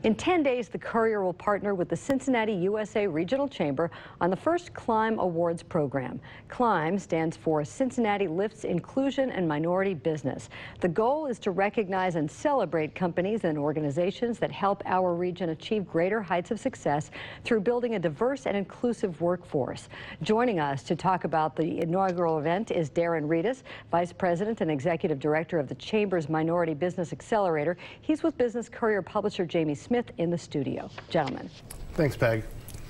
In 10 days, the Courier will partner with the Cincinnati USA Regional Chamber on the first CLIMB Awards program. CLIMB stands for Cincinnati Lifts Inclusion and Minority Business. The goal is to recognize and celebrate companies and organizations that help our region achieve greater heights of success through building a diverse and inclusive workforce. Joining us to talk about the inaugural event is Darren Reedus, Vice President and Executive Director of the Chamber's Minority Business Accelerator. He's with Business Courier publisher Jamie Smith in the studio. Gentlemen. Thanks, Peg.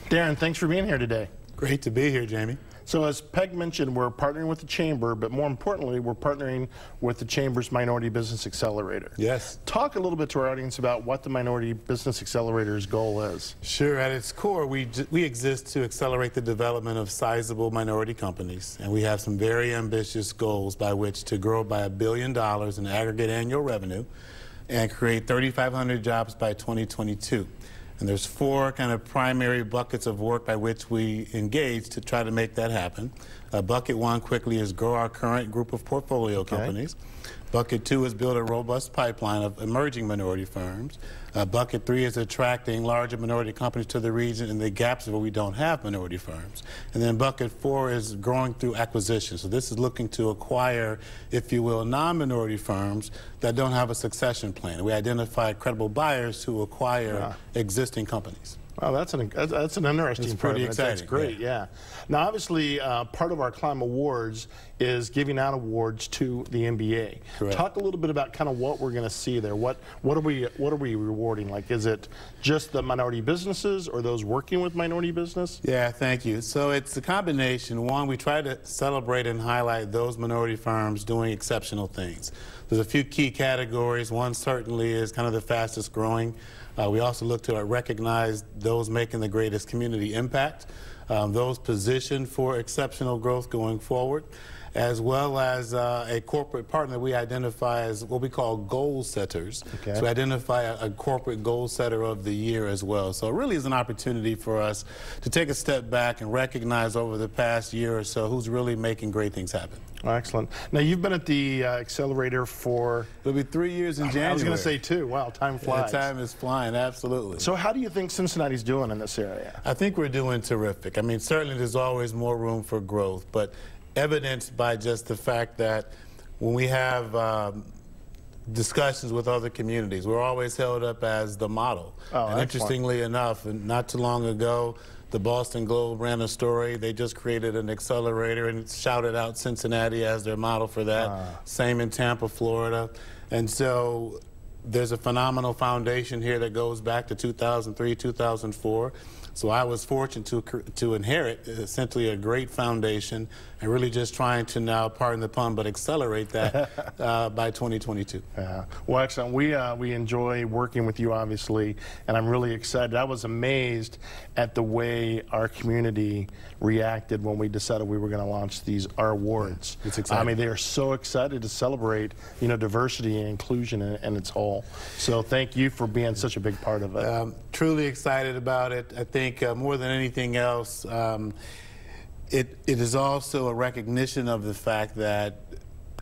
Darren, thanks for being here today. Great to be here, Jamie. So as Peg mentioned, we're partnering with the Chamber, but more importantly, we're partnering with the Chamber's Minority Business Accelerator. Yes. Talk a little bit to our audience about what the Minority Business Accelerator's goal is. Sure. At its core, we exist to accelerate the development of sizable minority companies, and we have some very ambitious goals by which to grow by $1 billion in aggregate annual revenue and create 3,500 jobs by 2022. And there's four kind of primary buckets of work by which we engage to try to make that happen. Bucket one quickly is grow our current group of portfolio companies. Bucket two is build a robust pipeline of emerging minority firms. Bucket three is attracting larger minority companies to the region in the gaps where we don't have minority firms. And then bucket four is growing through acquisition. So this is looking to acquire, if you will, non-minority firms that don't have a succession plan. We identify credible buyers who acquire existing companies. Wow, that's an interesting it's part pretty of it. exciting. That's great, yeah. Now, obviously, part of our CLIMB Awards is giving out awards to the MBA. Correct. Talk a little bit about kind of what we're going to see there. What are we rewarding? Like, is it just the minority businesses or those working with minority business? Yeah, thank you. So it's a combination. One, we try to celebrate and highlight those minority firms doing exceptional things. There's a few key categories. One certainly is kind of the fastest growing. We also look to recognize those making the greatest community impact, those positioned for exceptional growth going forward, as well as a corporate partner we identify as what we call goal setters. So we identify a corporate goal setter of the year as well. So it really is an opportunity for us to take a step back and recognize over the past year or so who's really making great things happen. Oh, excellent. Now, you've been at the Accelerator for... It'll be 3 years in January. I was going to say 2. Wow, time flies. Yeah, time is flying, absolutely. So how do you think Cincinnati's doing in this area? I think we're doing terrific. I mean, certainly there's always more room for growth, but evidenced by just the fact that when we have discussions with other communities, we're always held up as the model. Oh, and interestingly enough, not too long ago, the Boston Globe ran a story. They just created an accelerator and shouted out Cincinnati as their model for that. Same in Tampa, Florida. And so there's a phenomenal foundation here that goes back to 2003, 2004. So I was fortunate to inherit essentially a great foundation and really just trying to now, pardon the pun, but accelerate that by 2022. Yeah. Well, excellent. We enjoy working with you, obviously, and I'm really excited. I was amazed at the way our community reacted when we decided we were going to launch our awards. It's exciting. I mean, they are so excited to celebrate, you know, diversity and inclusion in its whole. So thank you for being such a big part of it. Truly excited about it. I think more than anything else, it is also a recognition of the fact that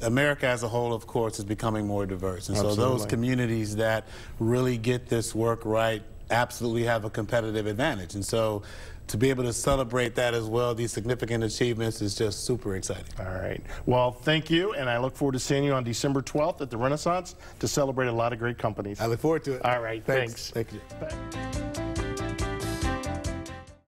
America as a whole, of course, is becoming more diverse. And so those communities that really get this work right absolutely have a competitive advantage. And so to be able to celebrate that as well, these significant achievements, is just super exciting. All right. Well, thank you, and I look forward to seeing you on December 12th at the Renaissance to celebrate a lot of great companies. I look forward to it. All right. Thanks. Thank you.